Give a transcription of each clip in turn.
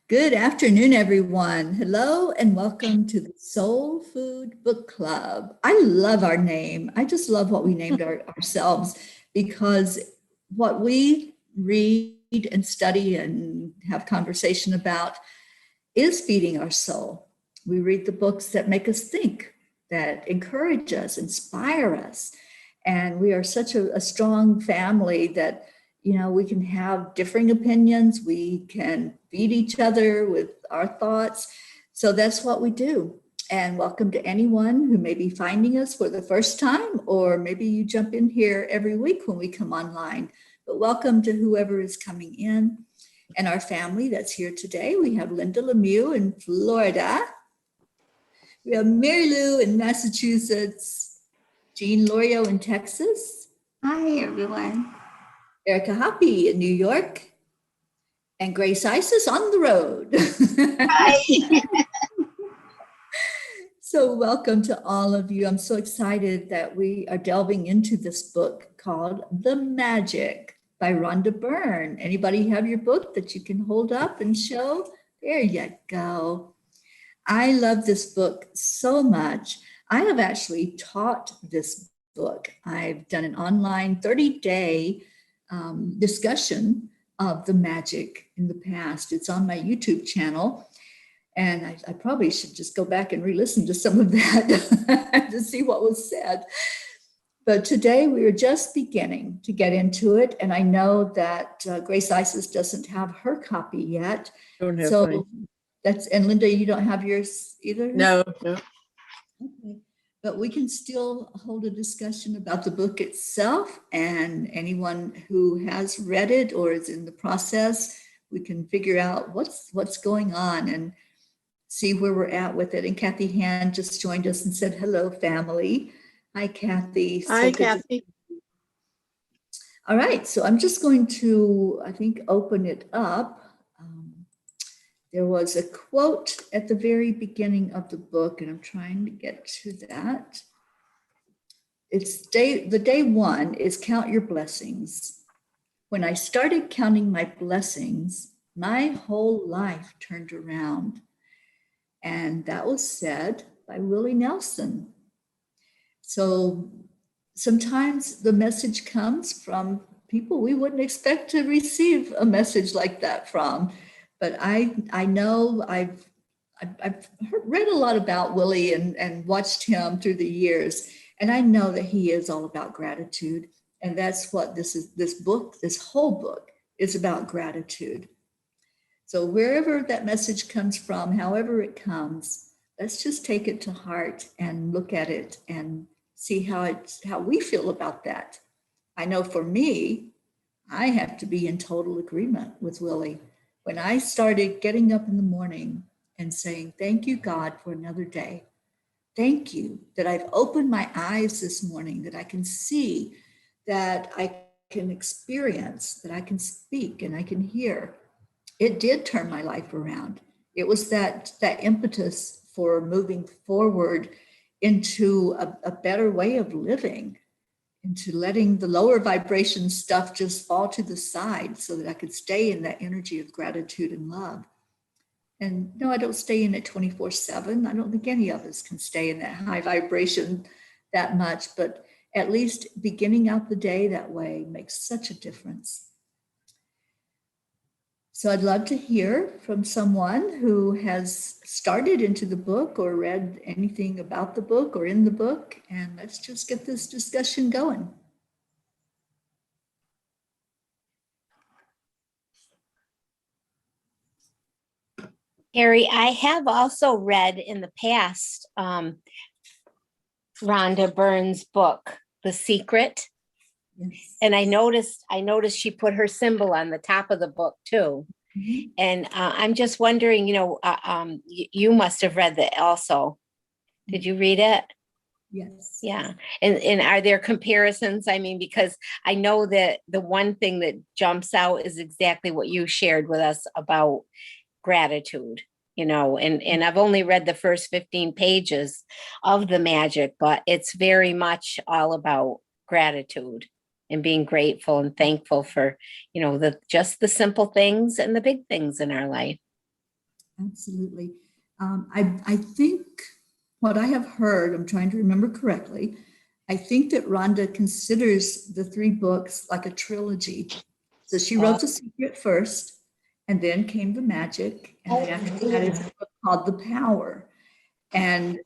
Good afternoon, everyone. Hello and welcome to the Soul Food Book Club. I love our name. I just love what we named ourselves because what we read and study and have conversation about is feeding our soul. We read the books that make us think, that encourage us, inspire us. And we are such a strong family that we can have differing opinions. We can feed each other with our thoughts. So that's what we do. And welcome to anyone who may be finding us for the first time, or maybe you jump in here every week when we come online. But welcome to whoever is coming in. And our family that's here today, we have Linda Lemieux in Florida. We have Mary Lou in Massachusetts, Jean Lorio in Texas. Hi, everyone. Erica Hoppy in New York, and Grace Isis on the road. Hi. So welcome to all of you. I'm so excited that we are delving into this book called The Magic by Rhonda Byrne. Anybody have your book that you can hold up and show? There you go. I love this book so much. I have actually taught this book. I've done an online 30-day discussion of the magic in the past. It's on my YouTube channel. And I probably should just go back and re-listen to some of that to see what was said. But today we are just beginning to get into it. And I know that Grace Isis doesn't have her copy yet. Don't have mine. And Linda, you don't have yours either? No. Okay. But we can still hold a discussion about the book itself, and anyone who has read it or is in the process, we can figure out what's going on and see where we're at with it. And Kathy Hand just joined us and said, hello, family. Hi, Kathy. Hi, Kathy. All right, so I'm just going to, I think, open it up. There was a quote at the very beginning of the book, and I'm trying to get to that. It's the day one is count your blessings. When I started counting my blessings, my whole life turned around. And that was said by Willie Nelson. So sometimes the message comes from people we wouldn't expect to receive a message like that from. But I know I've read a lot about Willie and watched him through the years, and I know that he is all about gratitude, and that's what this whole book is about, gratitude. So wherever that message comes from, however it comes, let's just take it to heart and look at it and see how we feel about that. I know for me, I have to be in total agreement with Willie. When I started getting up in the morning and saying, thank you, God, for another day. Thank you that I've opened my eyes this morning, that I can see, that I can experience, that I can speak and I can hear. It did turn my life around. It was that impetus for moving forward into a better way of living, into letting the lower vibration stuff just fall to the side so that I could stay in that energy of gratitude and love. And no, I don't stay in it 24/7. I don't think any of us can stay in that high vibration that much, but at least beginning out the day that way makes such a difference. So I'd love to hear from someone who has started into the book or read anything about the book or in the book, and let's just get this discussion going. Teri, I have also read in the past Rhonda Byrne's book, The Secret. Yes. And I noticed she put her symbol on the top of the book too. Mm-hmm. And I'm just wondering, you must have read that also. Did you read it? Yes. Yeah. And are there comparisons? I mean, because I know that the one thing that jumps out is exactly what you shared with us about gratitude, and I've only read the first 15 pages of The Magic, but it's very much all about gratitude and being grateful and thankful for, just the simple things and the big things in our life. Absolutely. I think what I have heard, I'm trying to remember correctly, I think that Rhonda considers the three books like a trilogy. So she wrote The Secret first, and then came The Magic, and then after that is a book called The Power. And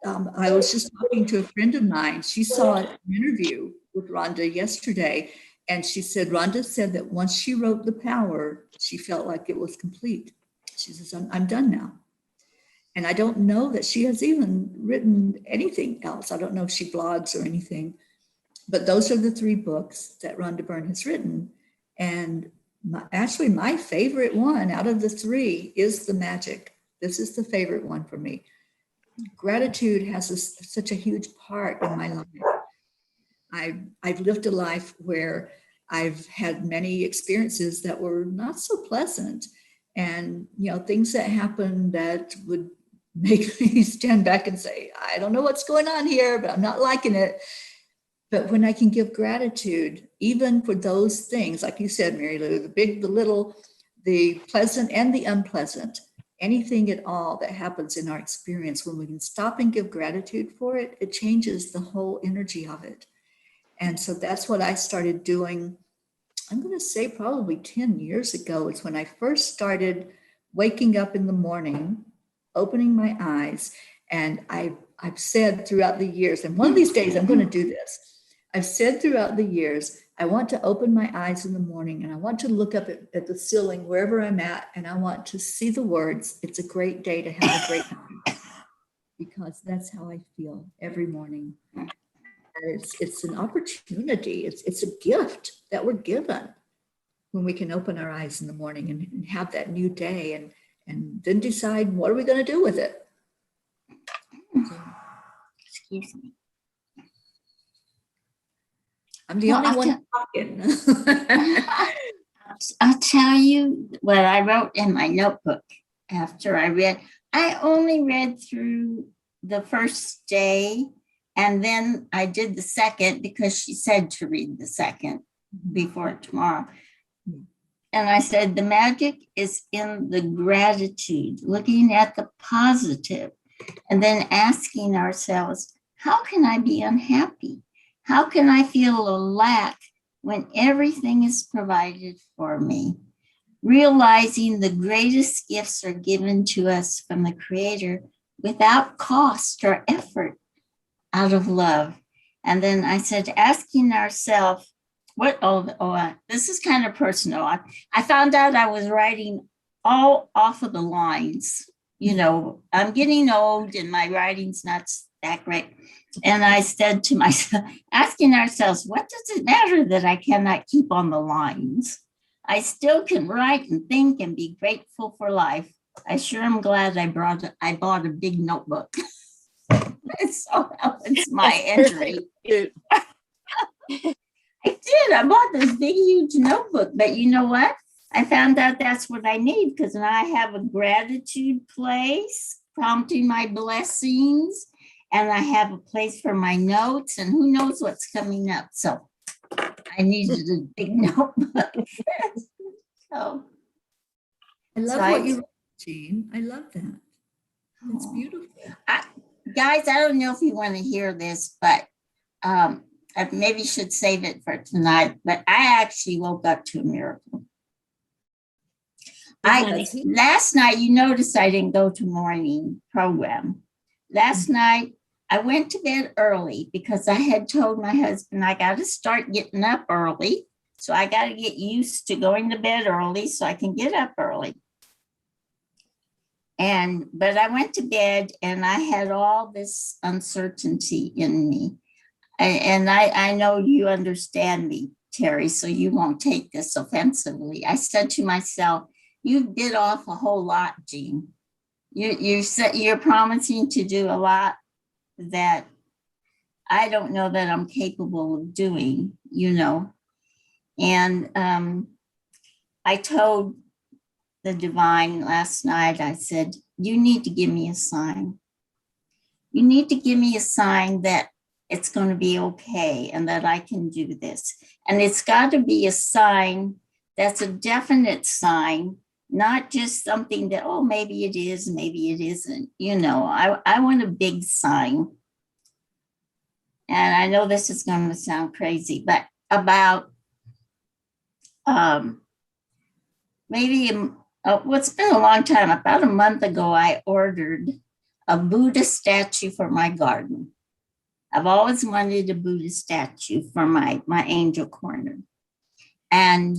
I was just talking to a friend of mine. She saw an interview with Rhonda yesterday, and she said Rhonda said that once she wrote The Power, she felt like it was complete. She says, I'm done now. And I don't know that she has even written anything else. I don't know if she blogs or anything, but those are the three books that Rhonda Byrne has written. And actually, my favorite one out of the three is The Magic. This is the favorite one for me. Gratitude has such a huge part in my life. I've lived a life where I've had many experiences that were not so pleasant, and things that happen that would make me stand back and say, I don't know what's going on here, but I'm not liking it. But when I can give gratitude, even for those things, like you said, Mary Lou, the big, the little, the pleasant and the unpleasant, anything at all that happens in our experience, when we can stop and give gratitude for it, it changes the whole energy of it. And so that's what I started doing. I'm going to say probably 10 years ago is when I first started waking up in the morning, opening my eyes. And I've said throughout the years, and one of these days I'm going to do this. I've said throughout the years, I want to open my eyes in the morning and I want to look up at the ceiling wherever I'm at, and I want to see the words, "It's a great day to have a great day," because that's how I feel every morning. It's an opportunity. It's a gift that we're given when we can open our eyes in the morning and have that new day, and then decide what are we going to do with it. So, Excuse me. I'm the only one talking. I'll tell you what I wrote in my notebook after I read. I only read through the first day, and then I did the second because she said to read the second before tomorrow. And I said, the magic is in the gratitude, looking at the positive, and then asking ourselves, how can I be unhappy? How can I feel a lack when everything is provided for me? Realizing the greatest gifts are given to us from the Creator without cost or effort, out of love. And then I said, asking ourselves, this is kind of personal. I found out I was writing all off of the lines. I'm getting old and my writing's not that great. And I said to myself, asking ourselves, what does it matter that I cannot keep on the lines? I still can write and think and be grateful for life. I sure am glad I bought a big notebook. So that was my entry. I did. I bought this big, huge notebook. But you know what? I found out that's what I need, because now I have a gratitude place prompting my blessings, and I have a place for my notes, and who knows what's coming up. So I needed a big notebook. So I love what you wrote, Jean. I love that. That's beautiful. Guys, I don't know if you want to hear this, but I maybe should save it for tonight. But I actually woke up to a miracle. Last night, you noticed I didn't go to morning program. Last night, I went to bed early because I had told my husband I got to start getting up early. So I got to get used to going to bed early so I can get up early. But I went to bed and I had all this uncertainty in me. And I know you understand me, Teri, so you won't take this offensively. I said to myself, you bit off a whole lot, Jean. You're promising to do a lot that I don't know that I'm capable of doing, And I told the divine last night, I said, you need to give me a sign. You need to give me a sign that it's going to be okay and that I can do this. And it's got to be a sign that's a definite sign not just something that, oh, maybe it is, maybe it isn't. I want a big sign. And I know this is going to sound crazy, but about maybe, well, it's been a long time. About a month ago, I ordered a Buddha statue for my garden. I've always wanted a Buddha statue for my angel corner. And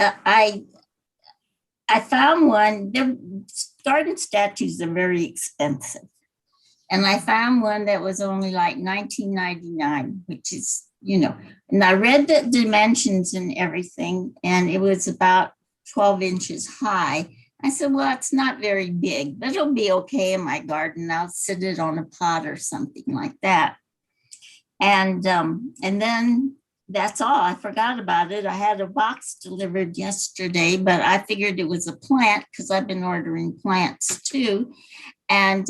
I found one. Their garden statues are very expensive. And I found one that was only like $19.99, which is, and I read the dimensions and everything, and it was about 12 inches high. I said, well, it's not very big, but it'll be okay in my garden. I'll sit it on a pot or something like that. And then that's all. I forgot about it. I had a box delivered yesterday, but I figured it was a plant because I've been ordering plants too. And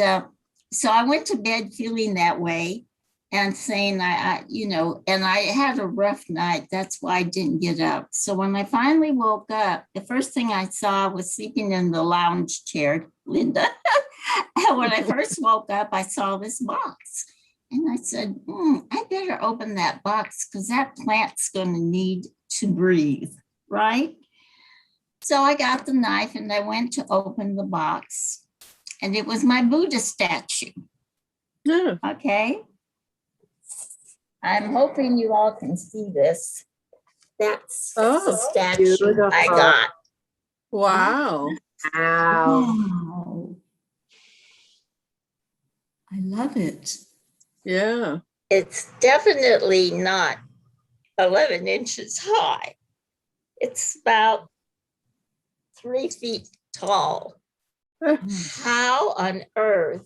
so I went to bed feeling that way and saying, and I had a rough night. That's why I didn't get up. So when I finally woke up, the first thing I saw was sleeping in the lounge chair, Linda. And when I first woke up, I saw this box. And I said, I better open that box because that plant's going to need to breathe, right? So I got the knife and I went to open the box. And it was my Buddha statue. Yeah. Okay. I'm hoping you all can see this. That's the statue beautiful. I got. Wow. Wow. I love it. Yeah. It's definitely not 11 inches high. It's about 3 feet tall. How on earth?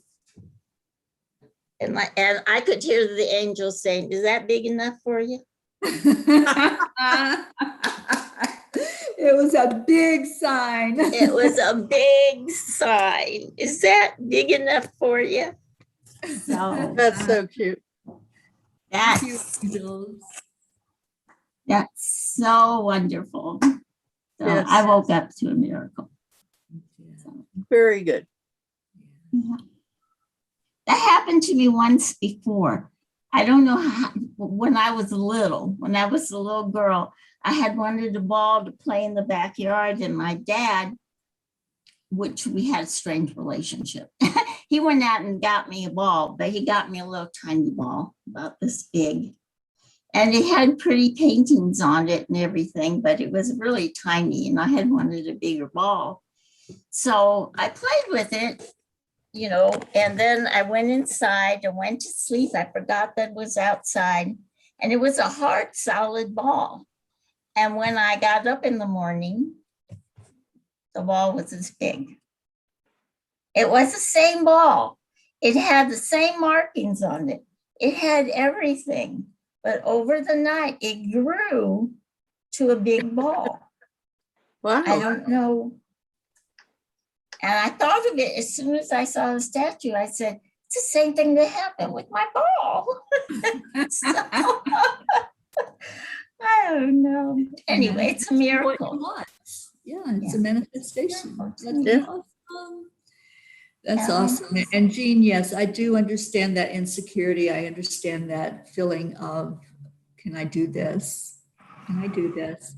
And I could hear the angel saying, is that big enough for you? It was a big sign. It was a big sign. Is that big enough for you? So That's so cute. that's so wonderful. So Yes. I woke up to a miracle. Very good. Yeah. That happened to me once before. I don't know how, when I was a little girl, I had wanted a ball to play in the backyard, and my dad, which we had a strange relationship, he went out and got me a ball, but he got me a little tiny ball about this big. And it had pretty paintings on it and everything, but it was really tiny, and I had wanted a bigger ball. So I played with it, and then I went inside and went to sleep. I forgot that it was outside, and it was a hard, solid ball. And when I got up in the morning, the ball was this big. It was the same ball. It had the same markings on it. It had everything, but over the night, it grew to a big ball. Wow. I don't know. And I thought of it as soon as I saw the statue. I said, it's the same thing that happened with my ball. So, I don't know. Anyway, it's a miracle. Yeah, it's Yeah. a manifestation. That's Yeah. awesome. That's awesome. And Jean, yes, I do understand that insecurity. I understand that feeling of, can I do this? Can I do this?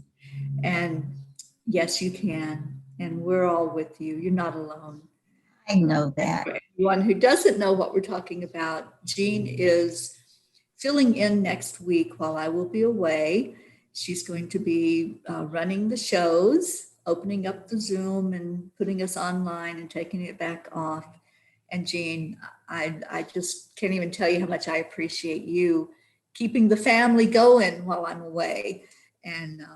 And yes, you can. And we're all with you. You're not alone. I know that. For anyone who doesn't know what we're talking about, Jean is filling in next week while I will be away. She's going to be running the shows, opening up the Zoom and putting us online and taking it back off. And Jean, I just can't even tell you how much I appreciate you keeping the family going while I'm away. And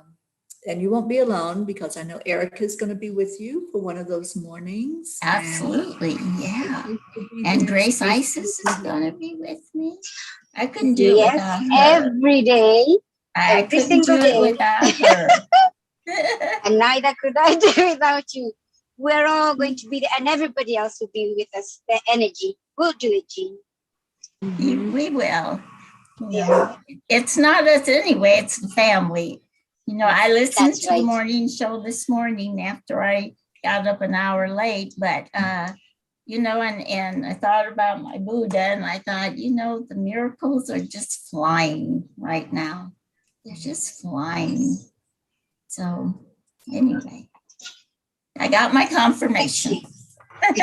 you won't be alone because I know Erica is going to be with you for one of those mornings. Absolutely. Yeah. And And Grace Isis is going to be with me. I couldn't do it without her. Every day, I every couldn't do single it day. without her. and neither could I do it without you. We're all going to be there, and everybody else will be with us. The energy. We'll do it, Jean. We will. Yeah. It's not us anyway, it's the family. I listened That's to the right. morning show this morning after I got up an hour late, but and I thought about my Buddha, and I thought, the miracles are just flying right now. They're just flying. So anyway, I got my confirmation. And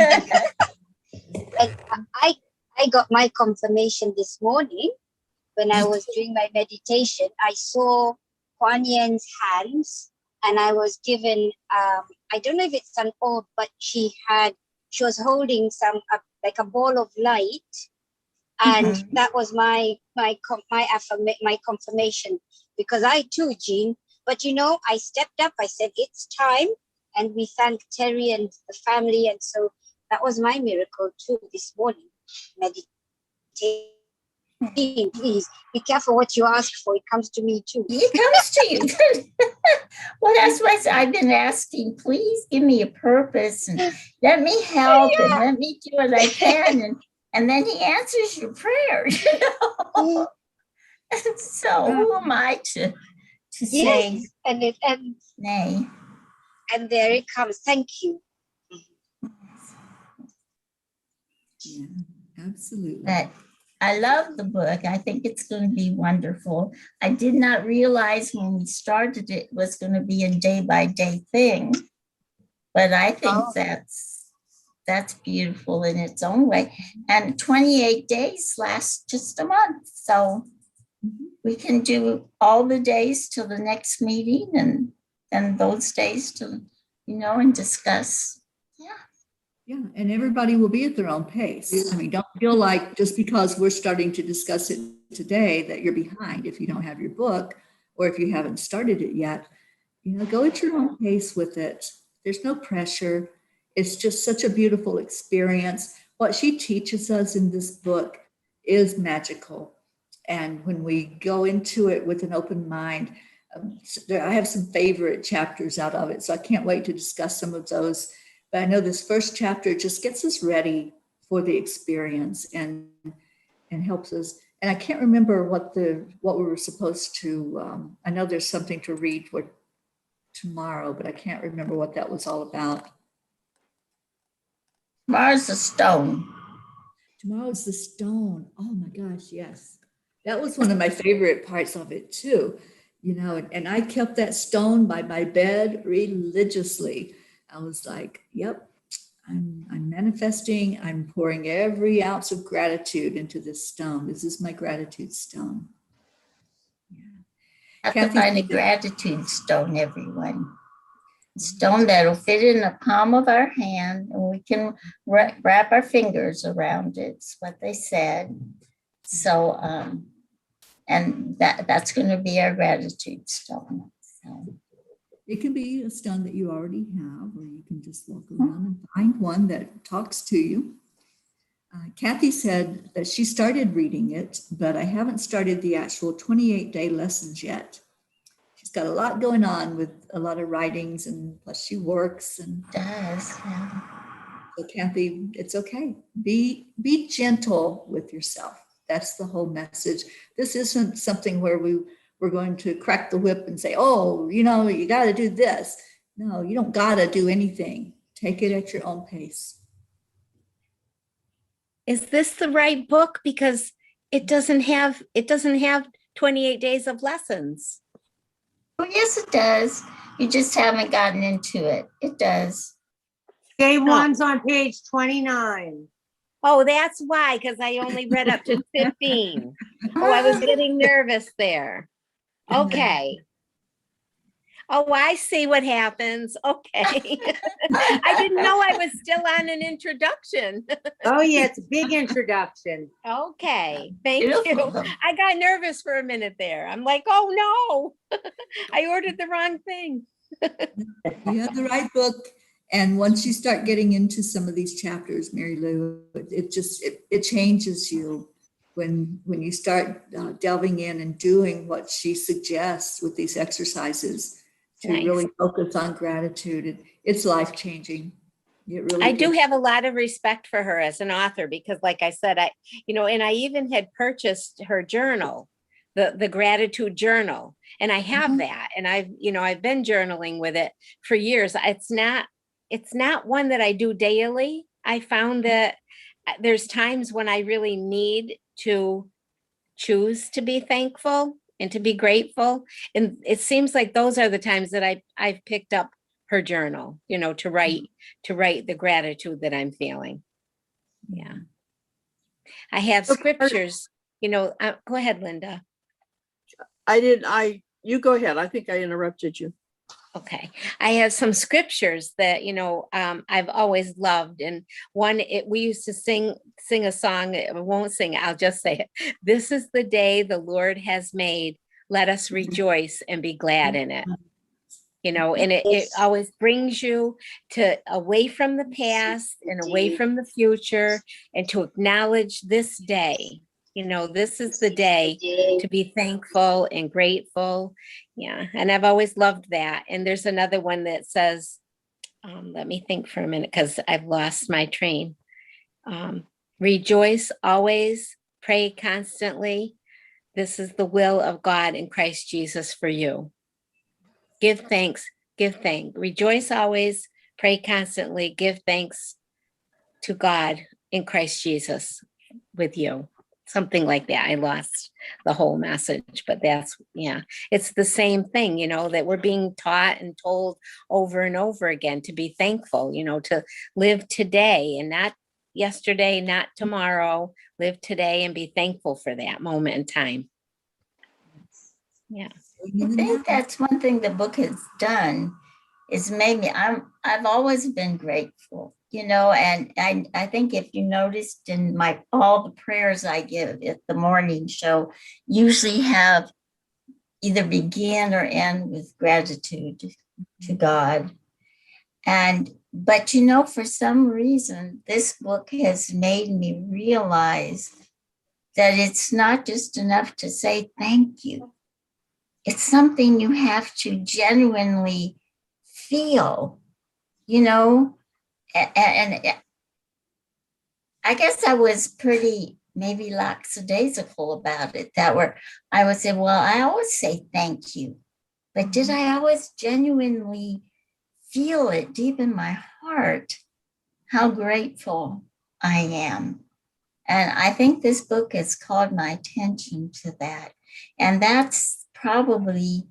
I got my confirmation this morning when I was doing my meditation. I saw Kuan Yin's hands, and I was given, I don't know if it's an orb, but she was holding some, like a ball of light. And that was my confirmation, because I too, Jean, but I stepped up, I said, it's time. And we thank Teri and the family. And so that was my miracle too this morning. Meditation. Please be careful what you ask for. It comes to me too. It comes to you. Well, that's why I've been asking, please give me a purpose and let me help and let me do what I can. And then he answers your prayer. So who am I to say and nay? And there it comes. Thank you. Yeah, absolutely. But I love the book. I think it's going to be wonderful. I did not realize when we started it was going to be a day-by-day thing, but I think that's beautiful in its own way. And 28 days lasts just a month, so we can do all the days till the next meeting, and then those days to and discuss. Yeah, and everybody will be at their own pace. I mean, don't feel like just because we're starting to discuss it today that you're behind if you don't have your book or if you haven't started it yet. Go at your own pace with it. There's no pressure. It's just such a beautiful experience. What she teaches us in this book is magical. And when we go into it with an open mind, I have some favorite chapters out of it, so I can't wait to discuss some of those. But I know this first chapter just gets us ready for the experience and helps us. And I can't remember what we were supposed to. I know there's something to read for tomorrow, but I can't remember what that was all about. Tomorrow's the stone. Tomorrow's the stone. Oh my gosh, yes. That was one of my favorite parts of it too. And I kept that stone by my bed religiously. I was like, yep, I'm manifesting. I'm pouring every ounce of gratitude into this stone. This is my gratitude stone. Yeah. Have to find a gratitude stone, everyone. A stone that'll fit in the palm of our hand, and we can wrap our fingers around it. It's what they said. So, and that's going to be our gratitude stone. So. It can be a stone that you already have, or you can just walk around and find one that talks to you. Kathy said that she started reading it, but I haven't started the actual 28-day lessons yet. She's got a lot going on with a lot of writings, and plus she works and does. Yeah. So Kathy, it's okay. Be gentle with yourself. That's the whole message. This isn't something where we're going to crack the whip and say, oh, you got to do this. No, you don't got to do anything. Take it at your own pace. Is this the right book? Because it doesn't have 28 days of lessons. Oh, yes, it does. You just haven't gotten into it. It does. Day one's on page 29. Oh, that's why, because I only read up to 15. Oh, I was getting nervous there. Okay. Oh, I see what happens. Okay. I didn't know I was still on an introduction. Oh, yeah, it's a big introduction. Okay. Thank you. I got nervous for a minute there. I'm like, oh, no. I ordered the wrong thing. You have the right book. And once you start getting into some of these chapters, Mary Lou, it changes you when you start delving in and doing what she suggests with these exercises to really focus on gratitude. It's life-changing. It really I do have a lot of respect for her as an author because, like I said, and I even had purchased her journal the gratitude journal. And I have that, and I've been journaling with it for years. It's not one that I do daily. I found that there's times when I really need to choose to be thankful and to be grateful. And it seems like those are the times that I've picked up her journal, to write the gratitude that I'm feeling. Yeah. I have scriptures, go ahead, Linda. You go ahead. I think I interrupted you. Okay. I have some scriptures that, I've always loved. And one, we used to sing a song. I won't sing it. I'll just say it. This is the day the Lord has made. Let us rejoice and be glad in it. And it always brings you away from the past and away from the future, and to acknowledge this day. This is the day to be thankful and grateful. Yeah. And I've always loved that. And there's another one that says, let me think for a minute, because I've lost my train. Rejoice always, pray constantly. This is the will of God in Christ Jesus for you. Give thanks, rejoice always, pray constantly, give thanks to God in Christ Jesus with you. Something like that. I lost the whole message, but it's the same thing, that we're being taught and told over and over again to be thankful, to live today and not yesterday, not tomorrow. Live today and be thankful for that moment in time. Yeah. I think that's one thing the book has done is made me, I've always been grateful, and I think if you noticed in all the prayers I give at the morning show usually have either begin or end with gratitude to God. But for some reason, this book has made me realize that it's not just enough to say thank you. It's something you have to genuinely feel, and I guess I was pretty maybe lackadaisical about it. I would say, well, I always say thank you, but did I always genuinely feel it deep in my heart, how grateful I am? And I think this book has called my attention to that. And that's probably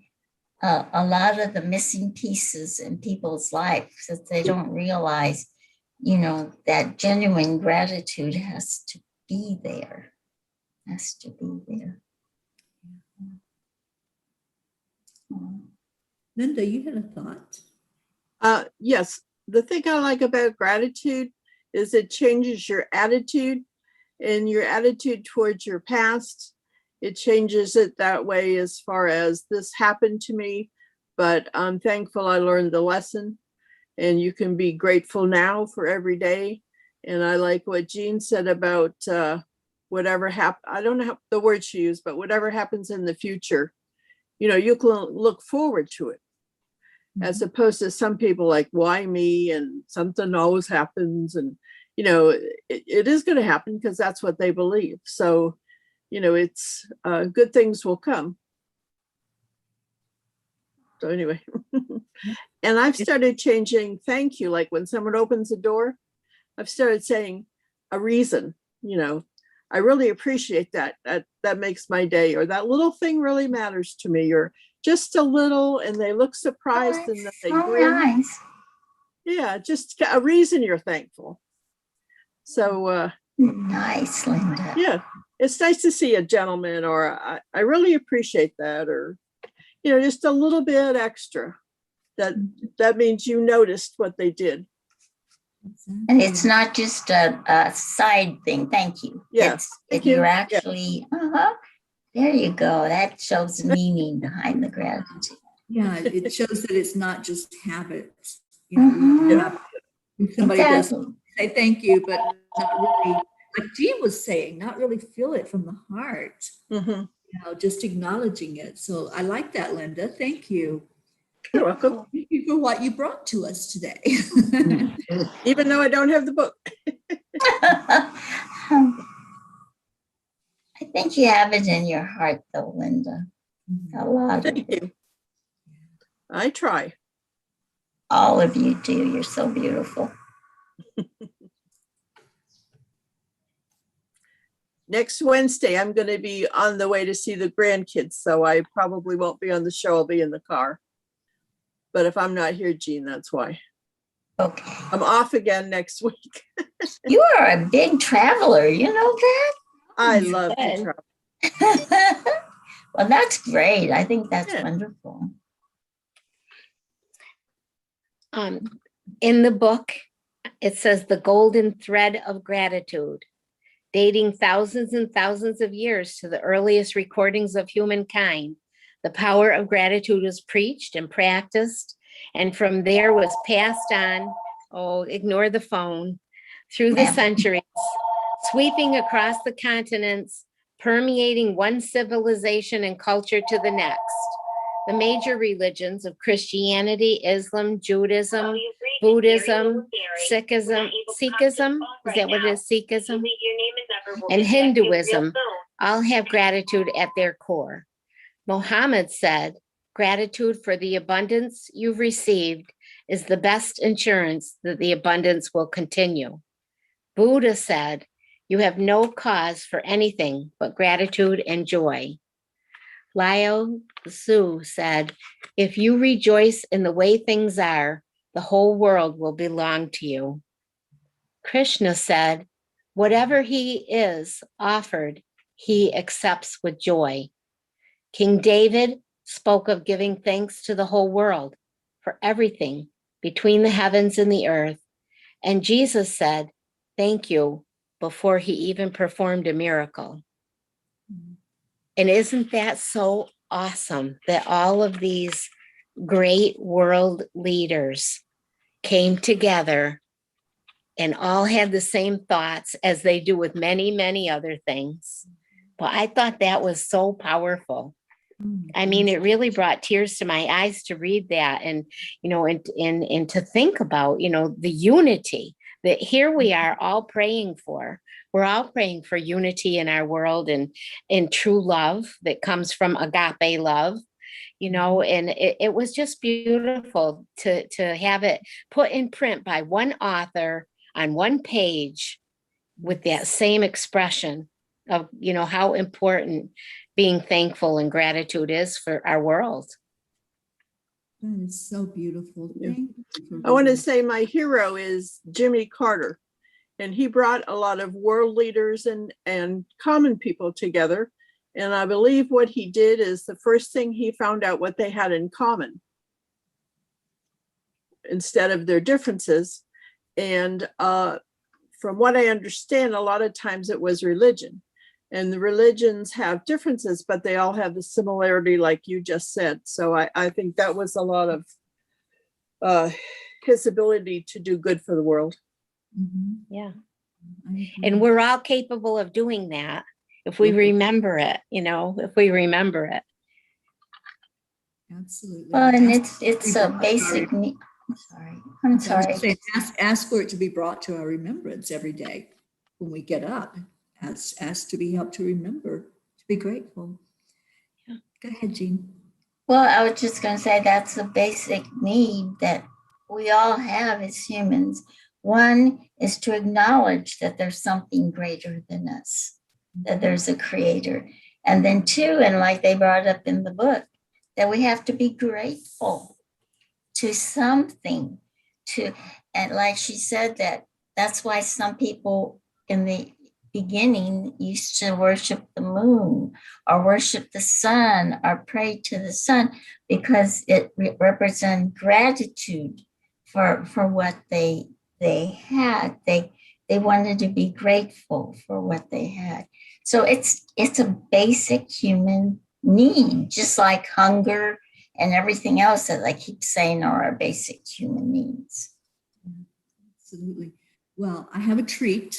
a lot of the missing pieces in people's lives, that they don't realize, that genuine gratitude has to be there. Linda, you had a thought? Yes. The thing I like about gratitude is it changes your attitude, and your attitude towards your past. It changes it that way as far as this happened to me, but I'm thankful I learned the lesson, and you can be grateful now for every day. And I like what Jean said about whatever happened. I don't know the word she used, but whatever happens in the future, you can look forward to it. As opposed to some people like, why me? And something always happens. And, it is going to happen because that's what they believe. So, it's good things will come. So anyway, and I've started changing thank you. Like when someone opens a door, I've started saying a reason, I really appreciate that. That makes my day, or that little thing really matters to me, or just a little, and they look surprised and then they grin. Nice. Yeah, just a reason you're thankful. So nice, Linda. Yeah, it's nice to see a gentleman, or I really appreciate that, or just a little bit extra. That means you noticed what they did. And it's not just a side thing. Thank you. Yes. You're actually, there you go. That shows meaning behind the gratitude. Yeah, it shows that it's not just habits. Somebody does say thank you, but not really, like Jean was saying, not really feel it from the heart. Just acknowledging it. So I like that, Linda. Thank you. You're welcome. Thank you for what you brought to us today. Even though I don't have the book. I think you have it in your heart, though, Linda. A lot of Thank it. you. I try. All of you do. You're so beautiful. Next Wednesday, I'm going to be on the way to see the grandkids, so I probably won't be on the show. I'll be in the car. But if I'm not here, Jean, that's why. Okay. I'm off again next week. You are a big traveler. You know that? I You love to did. travel. Well, that's great. I think that's Yeah. wonderful. In the book, it says the golden thread of gratitude, dating thousands and thousands of years to the earliest recordings of humankind. The power of gratitude was preached and practiced, and from there was passed on, oh, ignore the phone, through the centuries, sweeping across the continents, permeating one civilization and culture to the next. The major religions of Christianity, Islam, Judaism, Buddhism, Sikhism, is that what it is, Sikhism? And Hinduism all have gratitude at their core. Muhammad said, gratitude for the abundance you've received is the best insurance that the abundance will continue. Buddha said, you have no cause for anything but gratitude and joy. Lao Tzu said, if you rejoice in the way things are, the whole world will belong to you. Krishna said, whatever he is offered, he accepts with joy. King David spoke of giving thanks to the whole world for everything between the heavens and the earth. And Jesus said, thank you, before he even performed a miracle. And isn't that so awesome that all of these great world leaders came together and all had the same thoughts as they do with many, many other things? But I thought that was so powerful. I mean, it really brought tears to my eyes to read that, and, you know, and to think about, you know, the unity that here we are all praying for. We're all praying for unity in our world and in true love that comes from agape love, you know, and it was just beautiful to have it put in print by one author on one page with that same expression of, you know, how important being thankful and gratitude is for our world. That is so beautiful. Yeah. Thank you. I want to say my hero is Jimmy Carter, and he brought a lot of world leaders and common people together. And I believe what he did is the first thing he found out what they had in common instead of their differences. And from what I understand, a lot of times it was religion. And the religions have differences, but they all have the similarity, like you just said. So I think that was a lot of his ability to do good for the world. Yeah. I agree. And we're all capable of doing that if we remember it, you know, if we remember it. Absolutely. Well, and it's a basic need. I'm sorry. Ask for it to be brought to our remembrance every day when we get up. Ask to be helped to remember, to be grateful. Yeah. Go ahead, Jean. Well, I was just going to say that's a basic need that we all have as humans. One is to acknowledge that there's something greater than us, that there's a creator. And then two, and like they brought up in the book, that we have to be grateful to something, and like she said, that's why some people in the beginning used to worship the moon or worship the sun or pray to the sun, because it represents gratitude for what they had. They wanted to be grateful for what they had. So it's a basic human need, just like hunger and everything else that I keep saying are our basic human needs. Absolutely. Well, I have a treat.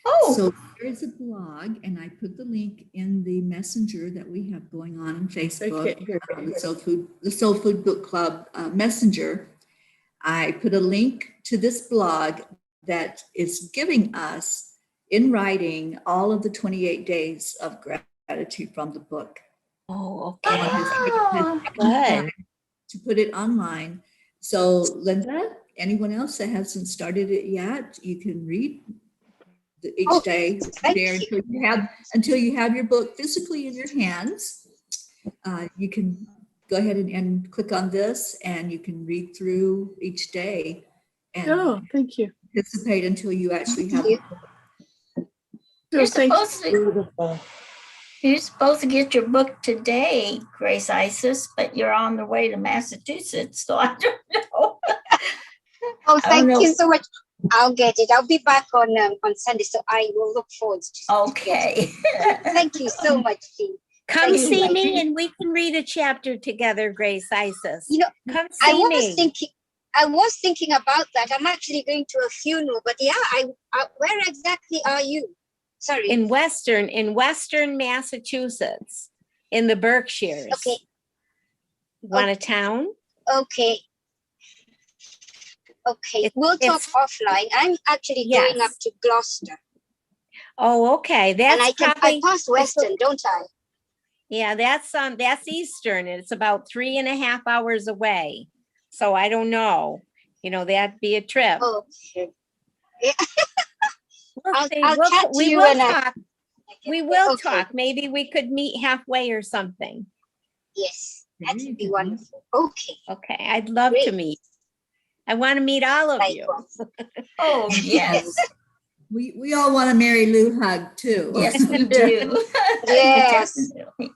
Oh, So there is a blog, and I put the link in the messenger that we have going on Facebook, I can't hear the Soul Food Book Club messenger. I put a link to this blog that is giving us in writing all of the 28 days of gratitude from the book. Oh, And okay. has Oh, taken the Good. time to put it online. So Linda, anyone else that hasn't started it yet, you can read each Oh, day thank there you. until you have your book physically in your hands. You can go ahead and click on this, and you can read through each day and Oh, thank you. participate until you actually have. you. you're So thank you. supposed to. You're supposed to get your book today, Grace Isis, but you're on the way to Massachusetts, so I don't know. Oh, I don't thank know. you so much. I'll get it. I'll be back on Sunday, so I will look forward to getting it. Okay. Thank you so much, Jean. Come Thank you, see my me dear. and we can read a chapter together, Grace Isis. You know, Come I see was me. thinking about that. I'm actually going to a funeral, but yeah, where exactly are you? Sorry. In Western Massachusetts, in the Berkshires. Okay. Want a town? Okay. We'll talk It's offline. I'm actually going up yes. to Gloucester, Oh, okay. and That's I probably pass Western, don't I? yeah, that's Eastern. It's about 3.5 hours away. So I don't know. You know, that'd be a trip. Okay. We'll see. I'll chat to We you will when I talk. get We there. will Okay. talk. Maybe we could meet halfway or something. Yes, that There you would be go. wonderful. Okay. Okay. I'd love to Great. meet. I want to meet all of you. Likewise. Oh, yes. We all want a Mary Lou hug too. Yes, we do. Yes. Definitely.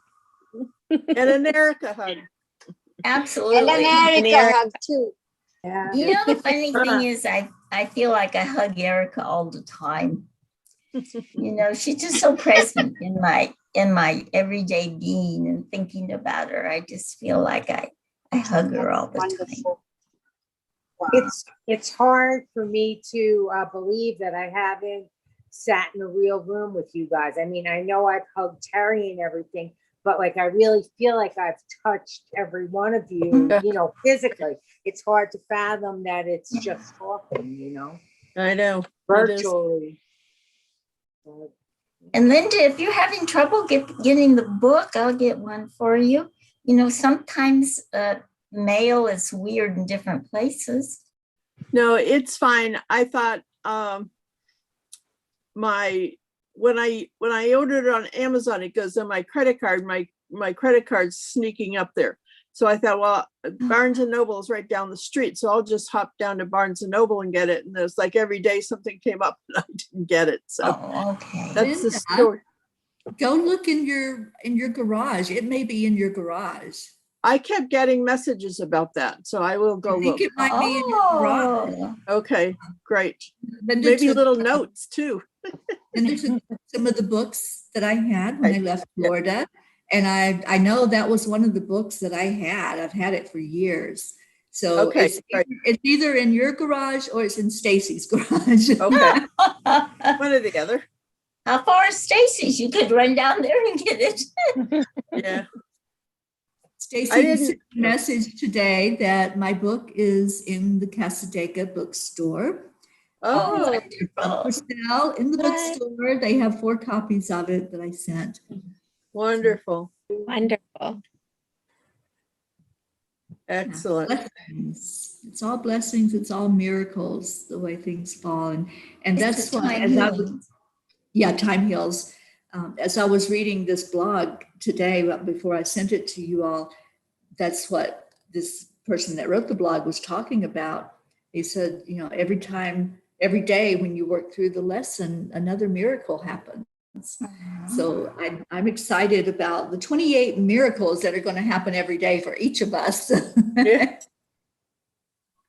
And an Erica hug. And Absolutely. America Erica. hug too. Yeah. You know, the funny thing is, I feel like I hug Erica all the time. You know, she's just so present in my everyday being and thinking about her. I just feel like I hug her all the time. Wonderful. Wow. It's hard for me to believe that I haven't sat in a real room with you guys. I mean, I know I've hugged Teri and everything, but like I really feel like I've touched every one of you, you know, physically. It's hard to fathom that it's just talking, you know, I know. It is. virtually. And Linda, if you're having trouble getting the book, I'll get one for you. You know, sometimes mail is weird in different places. No, it's fine. I thought when I ordered it on Amazon, it goes on my credit card. My credit card's sneaking up there. So I thought, well, Barnes and Noble is right down the street, so I'll just hop down to Barnes and Noble and get it. And there's like every day something came up and I didn't get it. So Oh, okay. that's the Linda, story. Go look in your garage. It may be in your garage. I kept getting messages about that, so I will go I think look. it might be in your garage. Oh, Okay, great. Linda Maybe took, little notes too. Linda took some of the books that I had when I left Yeah. Florida. And I know that was one of the books that I had. I've had it for years. So Okay, right. it's either in your garage or it's in Stacy's garage. Okay, one or the other. how far is Stacy's? You could run down there and get it. Yeah. Stacy I you didn't- sent a message today that my book is in the Casadega bookstore. Oh, For sale in the bookstore. They have 4 copies of it that I sent. wonderful. Wonderful. Excellent. Blessings. It's all blessings. It's all miracles, the way things fall. And It's that's the why, time as I healing. was, yeah, time heals. As I was reading this blog today, before I sent it to you all, that's what this person that wrote the blog was talking about. He said, you know, every day when you work through the lesson, another miracle happens. So I'm excited about the 28 miracles that are going to happen every day for each of us. Yeah.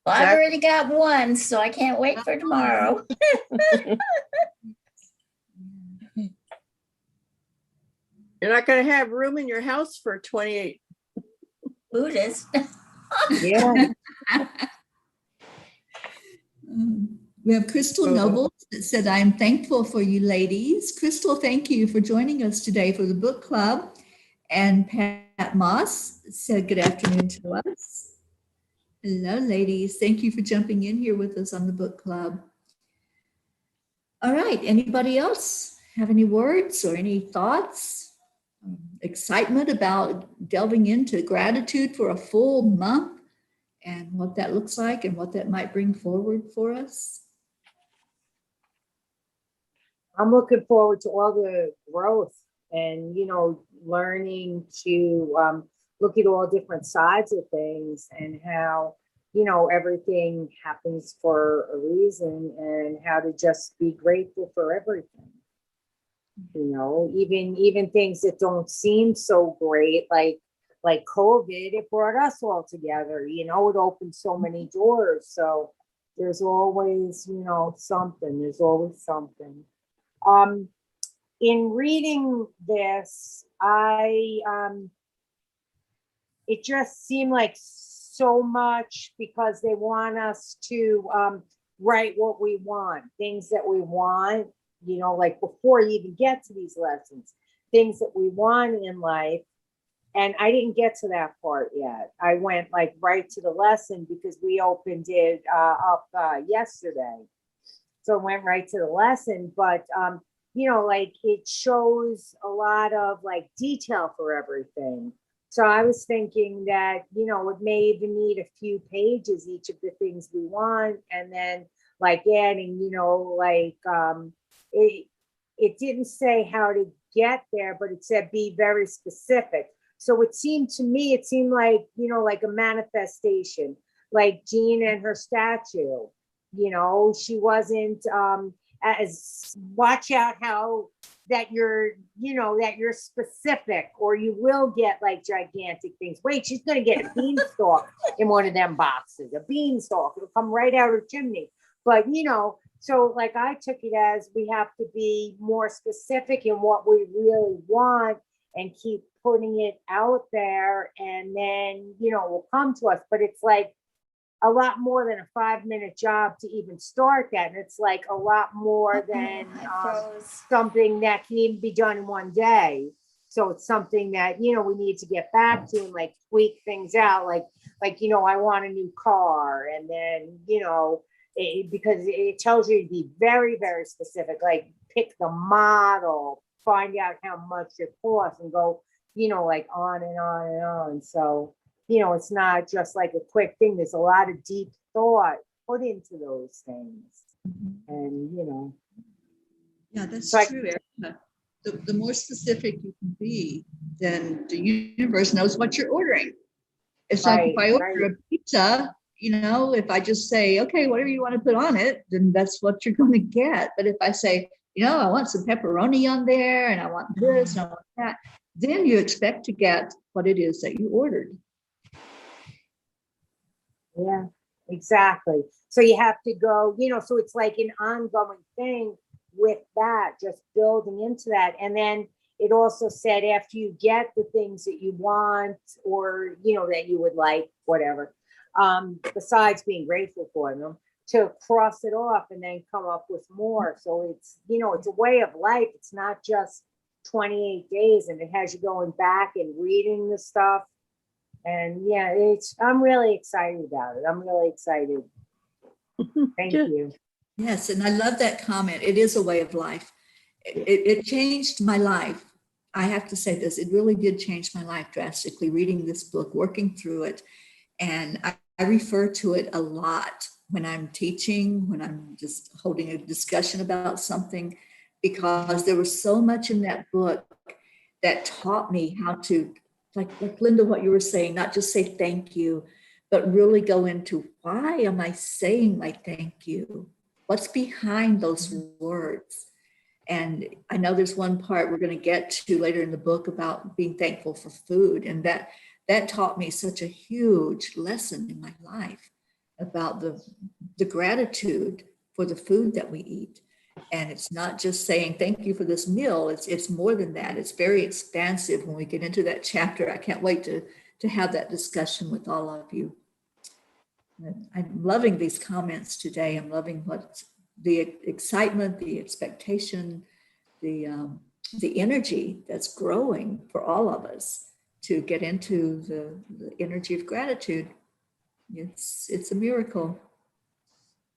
Well, I've already got one, so I can't wait for tomorrow. You're not going to have room in your house for 28. Buddhist. Yeah. We have Crystal Noble that said, I'm thankful for you ladies. Crystal, thank you for joining us today for the book club. And Pat Moss said, good afternoon to us. Hello, ladies. Thank you for jumping in here with us on the book club. All right, anybody else have any words or any thoughts? Excitement about delving into gratitude for a full month and what that looks like and what that might bring forward for us? I'm looking forward to all the growth and, learning to look at all different sides of things and how, everything happens for a reason and how to just be grateful for everything. Even things that don't seem so great, like COVID, it brought us all together, it opened so many doors. So there's always, something, there's always something. In reading this, it just seemed like so much because they want us to write what we want, things that we want, like before you even get to these lessons, things that we want in life. And I didn't get to that part yet. I went like right to the lesson because we opened it up yesterday. So I went right to the lesson, but like it shows a lot of like detail for everything. So I was thinking that, it may even need a few pages, each of the things we want, and then like adding, it didn't say how to get there, but it said be very specific. So it seemed like, like a manifestation, like Jean and her statue, she wasn't as watch out how that you're specific or you will get like gigantic things. Wait, she's going to get a beanstalk in one of them boxes, a beanstalk. It'll come right out her chimney. But, so like I took it as we have to be more specific in what we really want and keep putting it out there and then, it will come to us. But it's like a lot more than a 5-minute job to even start that. And it's like a lot more than something that can even be done in one day. So it's something that, we need to get back to and like tweak things out. Like, I want a new car. And then, because it tells you to be very, very specific, like pick the model, find out how much it costs and go, like on and on and on. So, it's not just like a quick thing. There's a lot of deep thought put into those things. And, Yeah, that's so true, Erica. The more specific you can be, then the universe knows what you're ordering. It's like if I order a pizza, if I just say, okay, whatever you want to put on it, then that's what you're going to get. But if I say, I want some pepperoni on there and I want this and I want that, then you expect to get what it is that you ordered. Yeah, exactly. So you have to go, so it's like an ongoing thing with that, just building into that. And then it also said after you get the things that you want or, that you would like, whatever, besides being grateful for them, to cross it off and then come up with more. So it's, it's a way of life. It's not just 28 days and it has you going back and reading the stuff. And yeah, I'm really excited about it. I'm really excited. Thank you. Yes, and I love that comment. It is a way of life. It changed my life. I have to say this, it really did change my life drastically, reading this book, working through it. And I refer to it a lot when I'm teaching, when I'm just holding a discussion about something, because there was so much in that book that taught me how to, like Linda, what you were saying, not just say thank you, but really go into why am I saying my thank you? What's behind those words? And I know there's one part we're going to get to later in the book about being thankful for food. And that taught me such a huge lesson in my life about the gratitude for the food that we eat. And it's not just saying thank you for this meal. It's more than that. It's very expansive when we get into that chapter. I can't wait to have that discussion with all of you. I'm loving these comments today. I'm loving what the excitement, the expectation, the energy that's growing for all of us to get into the energy of gratitude. It's a miracle.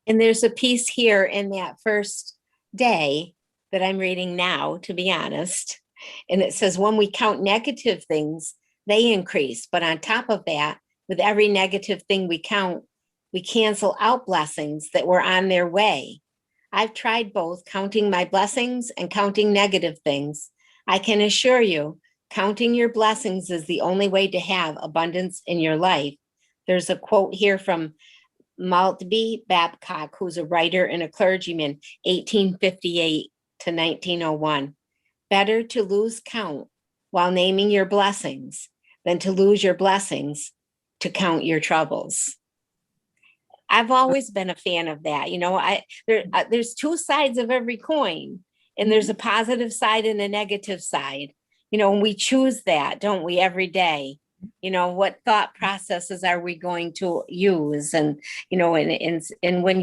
And there's a piece here in that first day that I'm reading now, to be honest. And it says, when we count negative things, they increase. But on top of that, with every negative thing we count, we cancel out blessings that were on their way. I've tried both, counting my blessings and counting negative things. I can assure you, counting your blessings is the only way to have abundance in your life. There's a quote here from Maltby Babcock, who's a writer and a clergyman, 1858 to 1901. Better to lose count while naming your blessings than to lose your blessings to count your troubles. I've always been a fan of that. You know, there's two sides of every coin, and there's a positive side and a negative side. You know, and we choose that, don't we, every day? You know, what thought processes are we going to use? And, you know, and when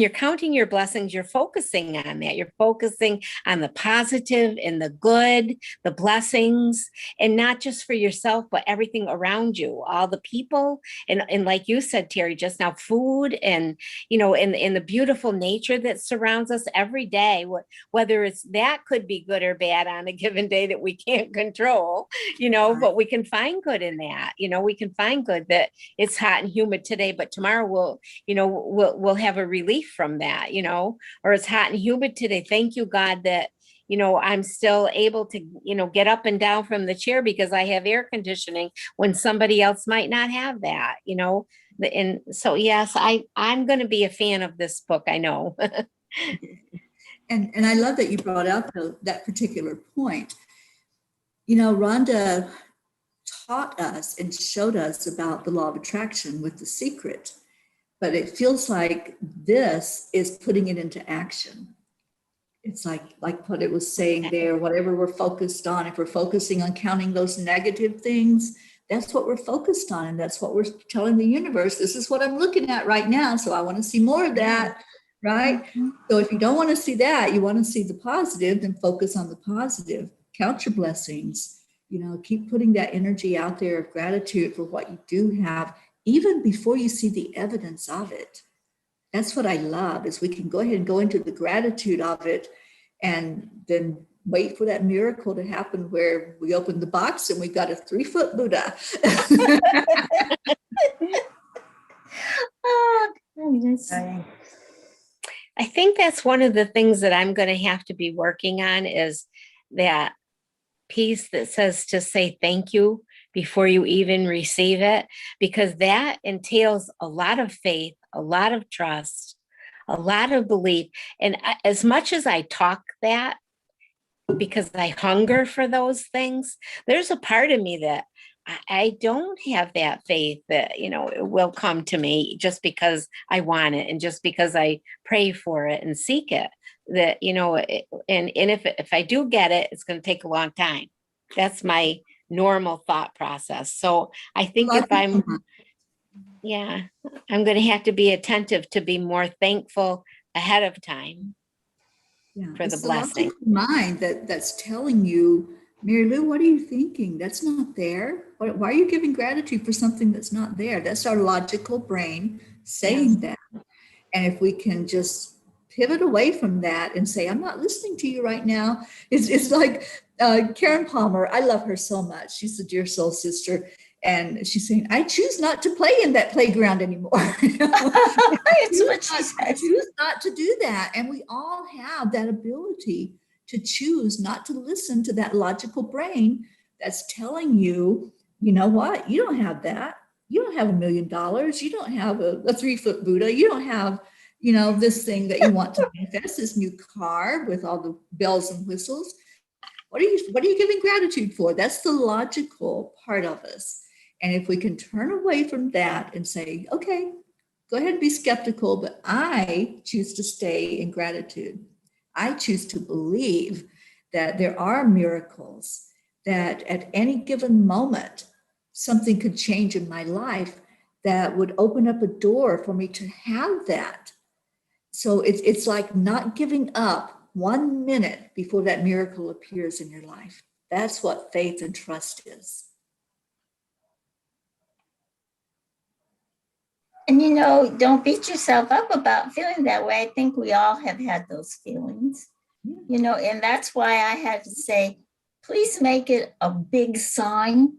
you're counting your blessings, you're focusing on that. You're focusing on the positive and the good, the blessings, and not just for yourself, but everything around you, all the people. And like you said, Teri, just now, food and, you know, and the beautiful nature that surrounds us every day, whether it's that could be good or bad on a given day that we can't control, you know, but we can find good in that. You know, we can find good that it's hot and humid today, but tomorrow we'll have a relief from that, you know, or it's hot and humid today. Thank you, God, that, you know, I'm still able to, you know, get up and down from the chair because I have air conditioning when somebody else might not have that, you know. And so, yes, I'm going to be a fan of this book. I know. And I love that you brought out that particular point. You know, Rhonda taught us and showed us about the law of attraction with The Secret, but it feels like this is putting it into action. It's like what it was saying there, whatever we're focused on, if we're focusing on counting those negative things, that's what we're focused on. And that's what we're telling the universe. This is what I'm looking at right now. So I want to see more of that, right? So if you don't want to see that, you want to see the positive, then focus on the positive. Count your blessings, you know, keep putting that energy out there of gratitude for what you do have, even before you see the evidence of it. That's what I love, is we can go ahead and go into the gratitude of it and then wait for that miracle to happen where we open the box and we got a 3-foot Buddha. Oh, goodness. I think that's one of the things that I'm going to have to be working on, is that piece that says to say thank you before you even receive it, because that entails a lot of faith, a lot of trust, a lot of belief. And as much as I talk that, because I hunger for those things, there's a part of me that I don't have that faith that, you know, it will come to me just because I want it and just because I pray for it and seek it. That, you know, and if I do get it, it's going to take a long time. That's my normal thought process. So I think if I'm going to have to be attentive to be more thankful ahead of time for the blessing. Mind that's telling you, Mary Lou, what are you thinking? That's not there. Why are you giving gratitude for something that's not there? That's our logical brain saying that. And if we can just pivot away from that and say, I'm not listening to you right now. It's like Karen Palmer. I love her so much. She's a dear soul sister. And she's saying, I choose not to play in that playground anymore. It's what she says. I choose not to do that. And we all have that ability to choose not to listen to that logical brain that's telling you, you know what, you don't have that. You don't have $1 million. You don't have a 3-foot Buddha. You don't have, you know, this thing that you want to manifest, this new car with all the bells and whistles. What are you giving gratitude for? That's the logical part of us. And if we can turn away from that and say, okay, go ahead and be skeptical, but I choose to stay in gratitude. I choose to believe that there are miracles, that at any given moment, something could change in my life that would open up a door for me to have that. So it's like not giving up 1 minute before that miracle appears in your life. That's what faith and trust is. And don't beat yourself up about feeling that way. I think we all have had those feelings, and that's why I had to say, please make it a big sign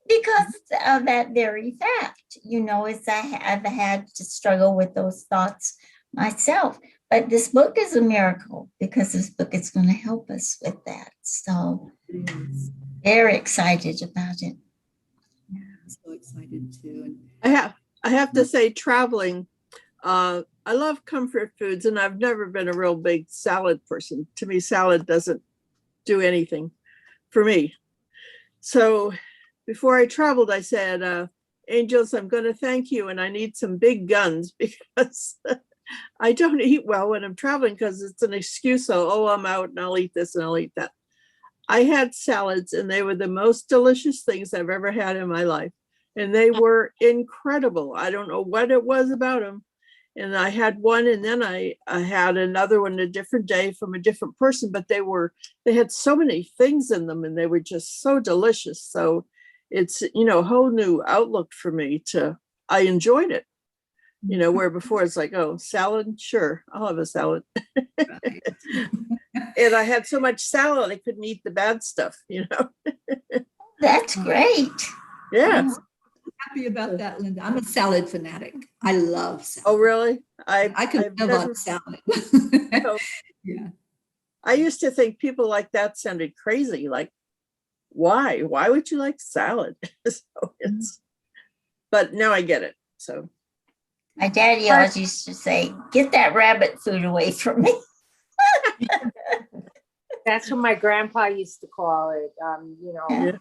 because of that very fact, I've had to struggle with those thoughts myself. But this book is a miracle because this book is going to help us with that. So very excited about it. I'm so excited too. And I have to say, traveling, I love comfort foods, and I've never been a real big salad person. To me, salad doesn't do anything for me. So before I traveled, I said, angels, I'm going to thank you, and I need some big guns because I don't eat well when I'm traveling because it's an excuse. So, oh, I'm out and I'll eat this and I'll eat that. I had salads, and they were the most delicious things I've ever had in my life. And they were incredible. I don't know what it was about them. And I had one, and then I had another one a different day from a different person, but they had so many things in them, and they were just so delicious. So it's, a whole new outlook for me I enjoyed it, where before it's like, oh, salad, sure, I'll have a salad. right. And I had so much salad, I couldn't eat the bad stuff, That's great. Yeah. Happy about that, Linda. I'm a salad fanatic. I love salad. Oh, really? I could I've live never- on salad. Oh. Yeah. I used to think people like that sounded crazy. Like, why? Why would you like salad? But now I get it. So My daddy always used to say, get that rabbit food away from me. That's what my grandpa used to call it, Yeah.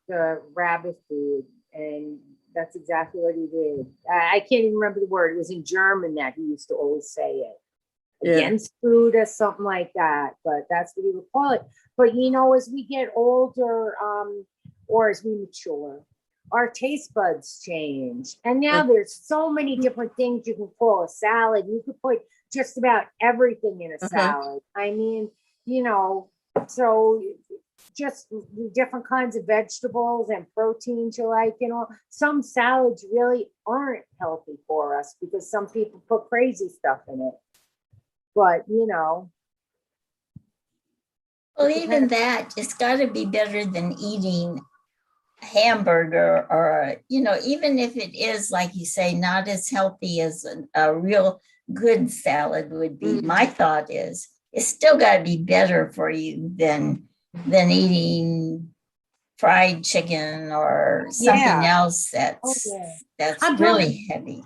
the rabbit food. And that's exactly what he did. I can't even remember the word. It was in German that he used to always say it. Yeah. Against food or something like that. But that's what he would call it. But, as we get older, or as we mature, our taste buds change. And now there's so many different things you can call a salad. You could put just about everything in a salad. I mean, so just different kinds of vegetables and proteins you like, some salads really aren't healthy for us because some people put crazy stuff in it. But, Well, even that, it's got to be better than eating a hamburger or, even if it is, like you say, not as healthy as a real good salad would be. My thought is, it's still got to be better for you than eating fried chicken or something else that's really heavy.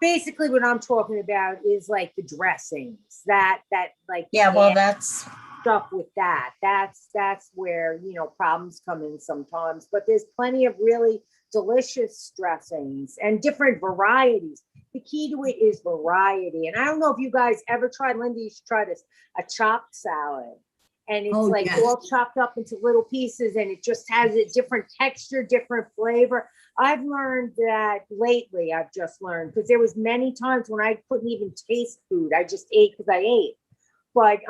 Basically what I'm talking about is like the dressings that like, well, that's stuff with that. That's where, problems come in sometimes, but there's plenty of really delicious dressings and different varieties. The key to it is variety. And I don't know if you guys ever tried, Linda, you should try this, a chopped salad. And it's all chopped up into little pieces, and it just has a different texture, different flavor. I've learned that lately. I've just learned because there was many times when I couldn't even taste food. I just ate because I ate. But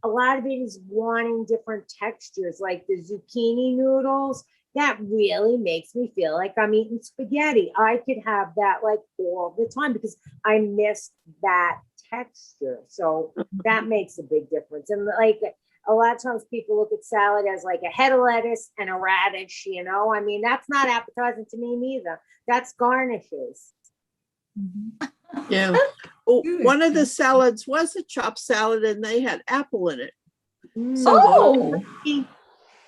a lot of it is wanting different textures, like the zucchini noodles. That really makes me feel like I'm eating spaghetti. I could have that like all the time because I miss that texture. So that makes a big difference. And like a lot of times people look at salad as like a head of lettuce and a radish, I mean, that's not appetizing to me neither. That's garnishes. Yeah. Oh, one of the salads was a chopped salad, and they had apple in it. So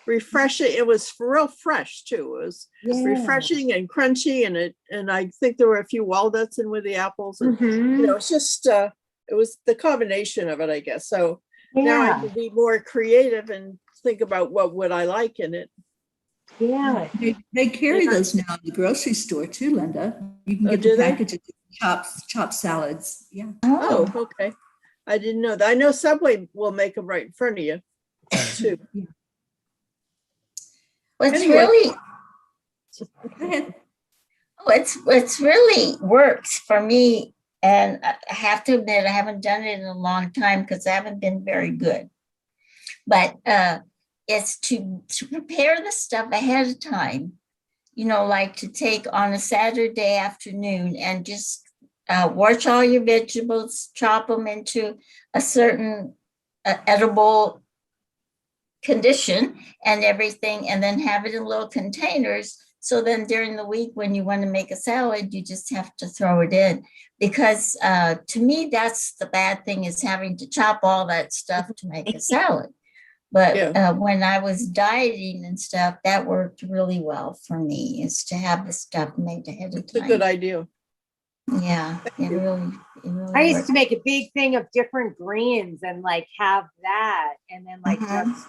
refreshing. It was real fresh too. It was refreshing and crunchy, and I think there were a few walnuts in with the apples. And, it's just it was the combination of it, I guess. So now I can be more creative and think about what would I like in it. Yeah, they carry those now in the grocery store too, Linda. You can get the packages of chopped salads. Yeah. Oh, okay. I didn't know that. I know Subway will make them right in front of you too. Well, it's Anyway. really, Go ahead. it's really works for me. And I have to admit, I haven't done it in a long time because I haven't been very good. But it's to prepare the stuff ahead of time, like to take on a Saturday afternoon and just wash all your vegetables, chop them into a certain edible condition and everything, and then have it in little containers. So then during the week, when you want to make a salad, you just have to throw it in. Because to me, that's the bad thing, is having to chop all that stuff to make a salad. But when I was dieting and stuff, that worked really well for me, is to have the stuff made ahead of It's a time. good idea. Yeah, it really I used worked. to make a big thing of different greens and like have that, and then like just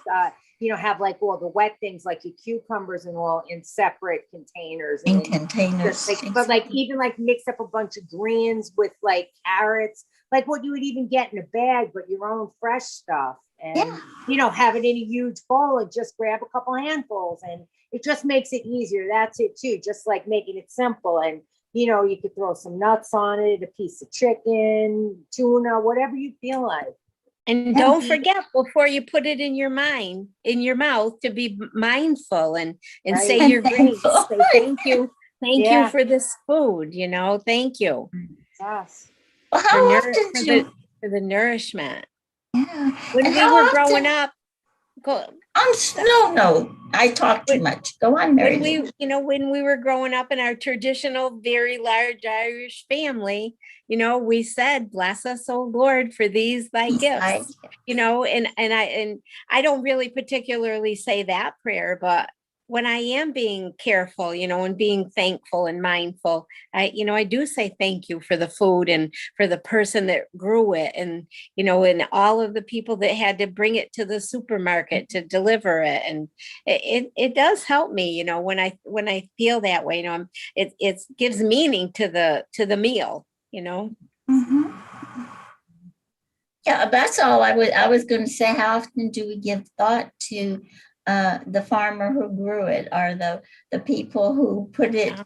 have like all the wet things like your cucumbers and all in separate containers. In And containers. just like, but like even like mix up a bunch of greens with like carrots, like what you would even get in a bag, but your own fresh stuff. And have it in a huge bowl and just grab a couple handfuls, and it just makes it easier. That's it too, just like making it simple. And you could throw some nuts on it, a piece of chicken, tuna, whatever you feel like. And don't forget, before you put it in your mouth, to be mindful and Right. say your grace. Say thank you. Thank you for this food, thank you. Yes. Well, how often do you? For the nourishment. Yeah. When And we how were often- growing up, No, I talk too much. Go on, Mary. when we were growing up in our traditional, very large Irish family, we said, "Bless us, O Lord, for these thy gifts." And I don't really particularly say that prayer, but when I am being careful, and being thankful and mindful, I do say thank you for the food and for the person that grew it, and and all of the people that had to bring it to the supermarket to deliver it. And it does help me, when I feel that way, it gives meaning to the meal, Mhm. Yeah, that's all I was going to say. How often do we give thought to the farmer who grew it, or the people who put it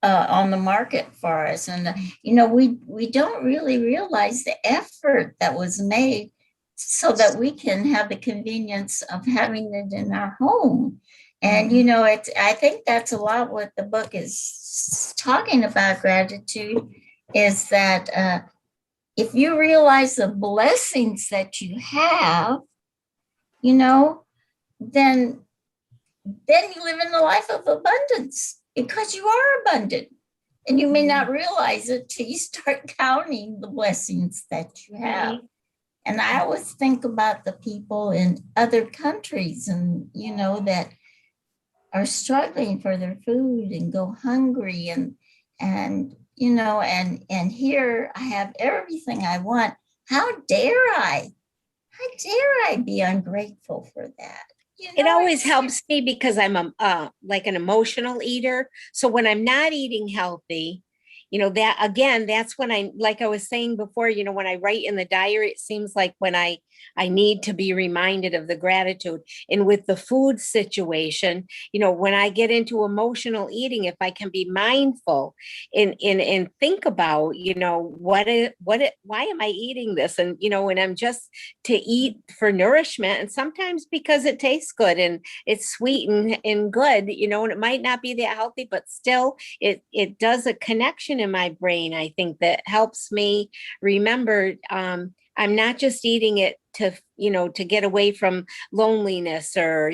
on the market for us? And we don't really realize the effort that was made so that we can have the convenience of having it in our home. And I think that's a lot what the book is talking about. Gratitude is that if you realize the blessings that you have, then you live in the life of abundance, because you are abundant. And you may not realize it till you start counting the blessings that you have. And I always think about the people in other countries, and that are struggling for their food and go hungry, and here I have everything I want. How dare I be ungrateful for that? It always helps me because I'm like an emotional eater. So when I'm not eating healthy, that again, that's when like I was saying before, when I write in the diary, it seems like when I need to be reminded of the gratitude. And with the food situation, when I get into emotional eating, if I can be mindful and think about, why am I eating this? And, when I'm just to eat for nourishment, and sometimes because it tastes good and it's sweet and good, and it might not be that healthy, but still it does a connection in my brain, I think, that helps me remember I'm not just eating it to get away from loneliness or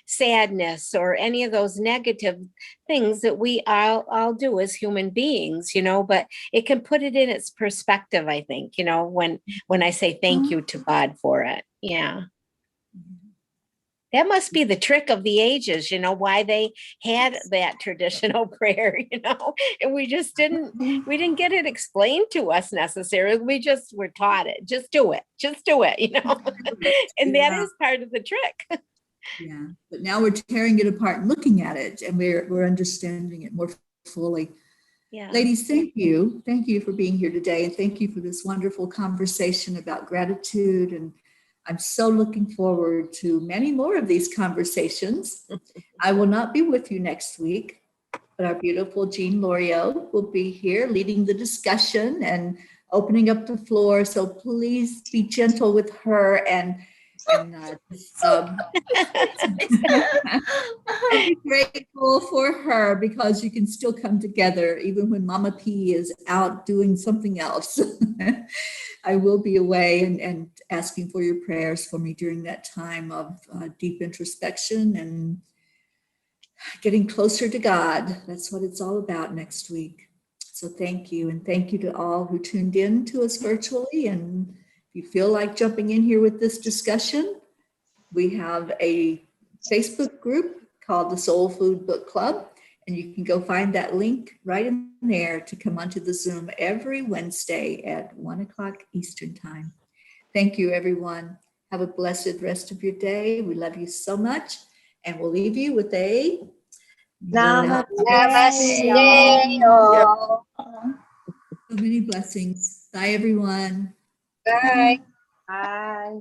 sadness or any of those negative things that we all do as human beings, but it can put it in its perspective, I think, when I say thank you to God for it. Yeah. That must be the trick of the ages, why they had that traditional prayer, and we didn't get it explained to us necessarily. We just were taught it. Just do it, and that is part of the trick. Yeah, but now we're tearing it apart and looking at it, and we're understanding it more fully. Yeah. Ladies, thank you. Thank you for being here today, and thank you for this wonderful conversation about gratitude. And I'm so looking forward to many more of these conversations. I will not be with you next week, but our beautiful Jean Loriot will be here leading the discussion and opening up the floor. So please be gentle with her and And I'm grateful for her because you can still come together even when Mama P is out doing something else. I will be away and asking for your prayers for me during that time of deep introspection and getting closer to God. That's what it's all about next week. So thank you. And thank you to all who tuned in to us virtually. And if you feel like jumping in here with this discussion, we have a Facebook group called the Soul Food Book Club. And you can go find that link right in there to come onto the Zoom every Wednesday at 1 o'clock Eastern Time. Thank you, everyone. Have a blessed rest of your day. We love you so much. And we'll leave you with a Namaste. Namaste. All. so many blessings. Bye, everyone. Bye. Bye.